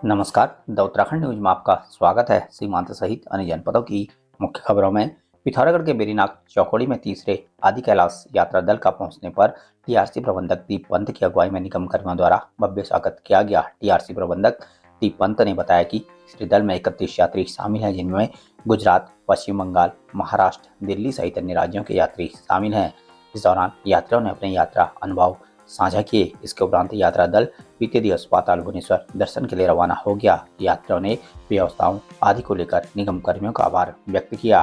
नमस्कार। The Uttarakhand news में आपका स्वागत है। सीमांत सहित अन्य जनपदों की मुख्य खबरों में पिथौरागढ़ के बेरीनाग चौकोड़ी में तीसरे आदि कैलाश यात्रा दल का पहुंचने पर टीआरसी प्रबंधक दीप पंत की अगुवाई में निगम कर्मियों द्वारा भव्य स्वागत किया गया। टीआरसी प्रबंधक दीप पंत ने बताया कि इस दल में 31 यात्री शामिल हैं, जिनमें गुजरात, पश्चिम बंगाल, महाराष्ट्र, दिल्ली सहित अन्य राज्यों के यात्री शामिल हैं। इस दौरान यात्रियों ने अपने यात्रा अनुभव साझा किए। इसके उपरांत यात्रा दल बीते दिवस पाताल भुवनेश्वर दर्शन के लिए रवाना हो गया। यात्रियों ने व्यवस्थाओं आदि को लेकर निगम कर्मियों का आभार व्यक्त किया।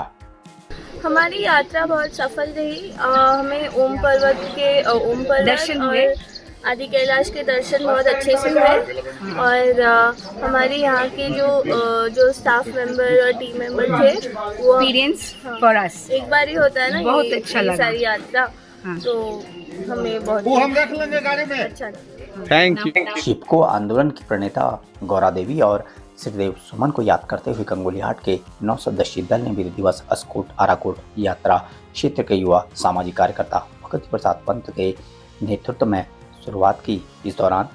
हमारी यात्रा बहुत सफल रही। हमें ओम पर्वत दर्शन और हुए। आदि कैलाश के दर्शन बहुत अच्छे से हुए और हमारे यहाँ के जो स्टाफ मेंबर और टीम मेंबर थे वो एक्सपीरियंस फॉर अस एक बार ही होता है ना, बहुत ये अच्छा लगा। सारी यात्रा। हाँ। तो हमें बहुत वो हम रख लेंगे गाड़ी में। अच्छा। Thank you. चिपको आंदोलन की प्रणेता गौरा देवी और श्रीदेव सुमन को याद करते हुए गंगोलीहाट के 9 सदस्यीय दल ने बीते दिवस अस्कोट आराकोट यात्रा क्षेत्र के युवा सामाजिक कार्यकर्ता भगत प्रसाद पंत के नेतृत्व में शुरुआत की। इस दौरान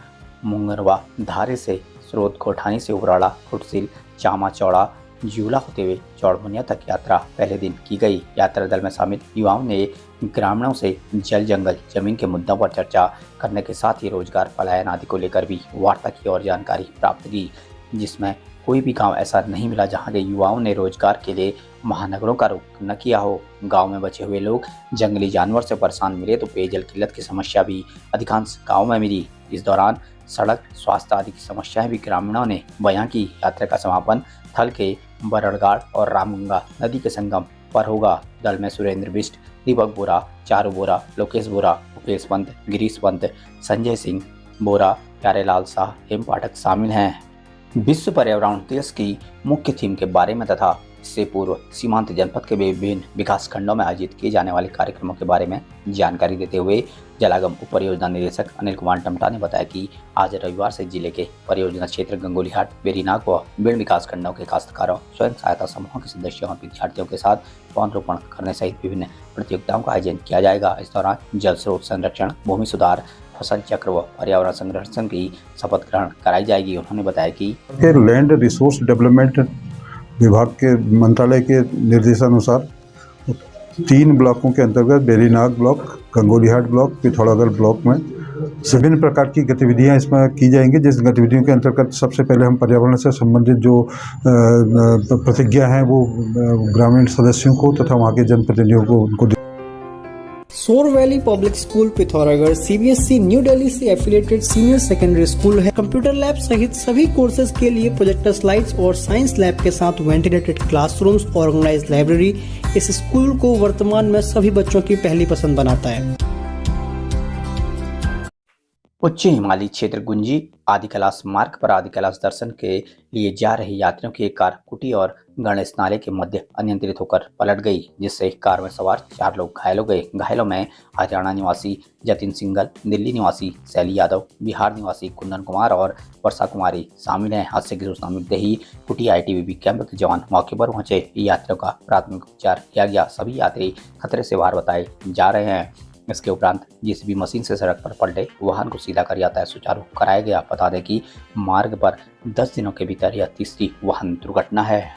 मुंगरवा धारे से स्रोत कोठानी से उबराड़ा, फुटसिल, चामा चौड़ा, जूला होते हुए चौड़मुनिया तक यात्रा पहले दिन की गई। यात्रा दल में शामिल युवाओं ने ग्रामीणों से जल, जंगल, जमीन के मुद्दों पर चर्चा करने के साथ ही रोजगार, पलायन आदि को लेकर भी वार्ता की और जानकारी प्राप्त की, जिसमें कोई भी गांव ऐसा नहीं मिला जहां के युवाओं ने रोजगार के लिए महानगरों का रुख न किया हो। गांव में बचे हुए लोग जंगली जानवर से परेशान मिले तो पेयजल किल्लत की समस्या भी अधिकांश गाँव में मिली। इस दौरान सड़क, स्वास्थ्य आदि की समस्याएं भी ग्रामीणों ने बयां की। यात्रा का समापन थल के बरड़गाड़ और रामगंगा नदी के संगम पर होगा। दल में सुरेंद्र बिष्ट, दीपक बोरा, चारू बोरा, लोकेश बोरा, मुकेश पंत, गिरीश पंत, संजय सिंह बोरा, प्यारेलाल शाह, हेम पाठक शामिल हैं। विश्व पर्यावरण दिवस की मुख्य थीम के बारे में तथा इससे पूर्व सीमांत जनपद के विभिन्न विकास खंडों में आयोजित किए जाने वाले कार्यक्रमों के बारे में जानकारी देते हुए जलागम उप परियोजना निदेशक अनिल कुमार टमटा ने बताया कि आज रविवार से जिले के परियोजना क्षेत्र गंगोलीहाट, बेरीनाग व विभिन्न विकास खंडों के काश्तकारों, स्वयं सहायता समूहों के सदस्यों और विद्यार्थियों के साथ पौधरोपण करने सहित विभिन्न प्रतियोगिताओं का आयोजन किया जाएगा। इस दौरान जल स्रोत संरक्षण, भूमि सुधार, फसल चक्र व पर्यावरण संरक्षण की शपथ ग्रहण कराई जाएगी। उन्होंने बताया कि लैंड रिसोर्स डेवलपमेंट विभाग के मंत्रालय के निर्देशानुसार 3 ब्लॉकों के अंतर्गत Berinag block, Gangolihat block, Pithoragarh block में विभिन्न प्रकार की गतिविधियां इसमें की जाएंगी। जिस गतिविधियों के अंतर्गत सबसे पहले हम पर्यावरण से संबंधित जो प्रतिज्ञा हैं वो ग्रामीण सदस्यों को तथा वहाँ के जनप्रतिनिधियों को उनको सोर valley public school Pithoragarh CBSE new Delhi से एफिलिएटेड सीनियर सेकेंडरी स्कूल है। कंप्यूटर लैब सहित सभी कोर्सेज के लिए प्रोजेक्टर स्लाइड्स और साइंस लैब के साथ वेंटिलेटेड क्लासरूम्स, ऑर्गेनाइज्ड लाइब्रेरी इस स्कूल को वर्तमान में सभी बच्चों की पहली पसंद बनाता है। उच्च हिमालयी क्षेत्र गुंजी आदि कैलाश मार्ग पर आदि कैलाश दर्शन के लिए जा रहे यात्रियों की एक कार कुटी और गणेश नाले के मध्य अनियंत्रित होकर पलट गई, जिससे कार में सवार 4 लोग घायल हो गए। घायलों में हरियाणा निवासी जतिन सिंगल, दिल्ली निवासी शैली यादव, बिहार निवासी कुंदन कुमार और वर्षा कुमारी शामिल हैं। हादसे की सूचना मिलते ही कुटी आईटीबीपी कैंप के जवान मौके पर पहुंचे। यात्रियों का प्राथमिक उपचार किया गया। सभी यात्री खतरे से बाहर बताए जा रहे हैं। इसके उपरांत जेसीबी मशीन से सड़क पर पलटे वाहन को सीधा कर यातायात सुचारू कराया गया। बता दें कि मार्ग पर 10 दिनों के भीतर यह तीसरी वाहन दुर्घटना है।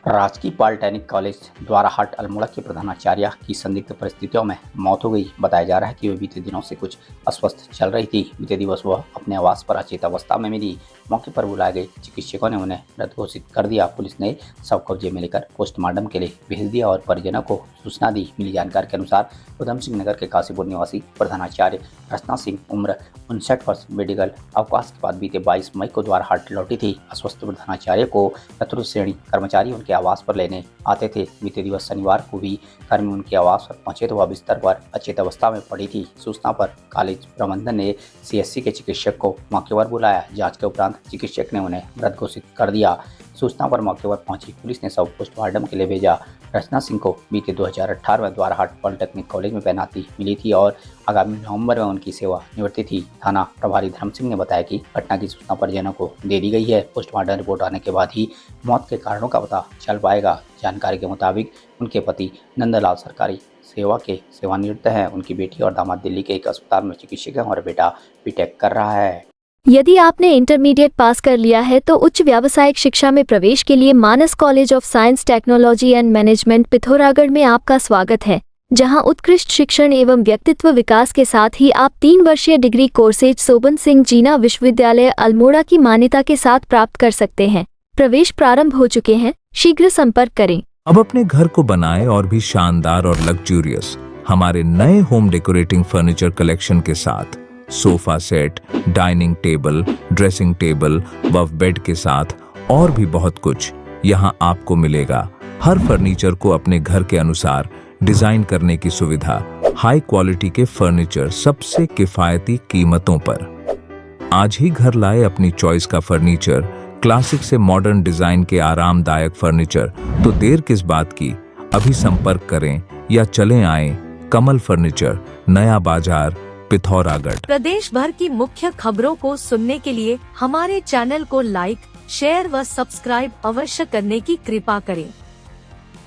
राजकीय पॉलिटेक्निक कॉलेज द्वाराहाट अल्मोड़ा के प्रधानाचार्य की संदिग्ध परिस्थितियों में मौत हो गई। बताया जा रहा है कि वह बीते दिनों से कुछ अस्वस्थ चल रही थी। बीते दिवस वह अपने आवास पर अचेत अवस्था में मिली। मौके पर बुलाए गए चिकित्सकों ने उन्हें मृत घोषित कर दिया। पुलिस ने शव कब्जे में लेकर पोस्टमार्टम के लिए भेज दिया और परिजनों को सूचना दी। मिली जानकारी के अनुसार उधम सिंह नगर के काशीपुर निवासी प्रधानाचार्य रचना सिंह उम्र 59 वर्ष मेडिकल अवकाश के बाद बीते 22 मई को द्वाराहाट लौटी थी। अस्वस्थ प्रधानाचार्य को चतुर्थ श्रेणी कर्मचारी उनके आवास पर लेने आते थे। बीते दिवस शनिवार को भी कर्मी उनके आवास पर पहुंचे तो वह बिस्तर पर अचेत अवस्था में पड़ी थी। सूचना पर कॉलेज प्रबंधन ने सीएससी के चिकित्सक को मौके पर बुलाया। जांच के उपरांत चिकित्सक ने उन्हें मृत घोषित कर दिया। सूचना पर मौके पर पहुंची पुलिस ने शव पोस्टमार्टम के लिए भेजा। रचना सिंह को बीते 2018 में द्वाराहाट पॉलिटेक्निक कॉलेज में तैनाती मिली थी और आगामी नवंबर में उनकी सेवा निवृत्ति थी। थाना प्रभारी धर्म सिंह ने बताया कि घटना की सूचना परिजनों को दे दी गई है। पोस्टमार्टम रिपोर्ट आने के बाद ही मौत के कारणों का पता चल पाएगा। जानकारी के मुताबिक उनके पति नंदलाल सरकारी सेवा के सेवानिवृत्त हैं। उनकी बेटी और दामाद दिल्ली के एक अस्पताल में चिकित्सक हैं और बेटा बीटेक कर रहा है। यदि आपने इंटरमीडिएट पास कर लिया है तो उच्च व्यावसायिक शिक्षा में प्रवेश के लिए Manas college of science technology and management Pithoragarh में आपका स्वागत है, जहां उत्कृष्ट शिक्षण एवं व्यक्तित्व विकास के साथ ही आप 3 वर्षीय डिग्री कोर्सेज सोबन सिंह जीना विश्वविद्यालय अल्मोड़ा की मान्यता के साथ प्राप्त कर सकते हैं। प्रवेश प्रारंभ हो चुके हैं, शीघ्र संपर्क करें। अब अपने घर को बनाएं और भी शानदार और लग्जूरियस हमारे नए होम डेकोरेटिंग फर्नीचर कलेक्शन के साथ। Sofa set, dining table, dressing table व बेड के साथ और भी बहुत कुछ यहाँ आपको मिलेगा। हर फर्नीचर को अपने घर के अनुसार डिजाइन करने की सुविधा, हाई क्वालिटी के फर्नीचर सबसे किफायती कीमतों पर। आज ही घर लाए अपनी चॉइस का फर्नीचर, क्लासिक से मॉडर्न डिजाइन के आरामदायक फर्नीचर। तो देर किस बात की, अभी संपर्क करें या चलें आए कमल फर्नीचर, नया बाजार, पिथौरागढ़। प्रदेश भर की मुख्य खबरों को सुनने के लिए हमारे चैनल को लाइक, शेयर व सब्सक्राइब अवश्य करने की कृपा करें।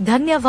धन्यवाद।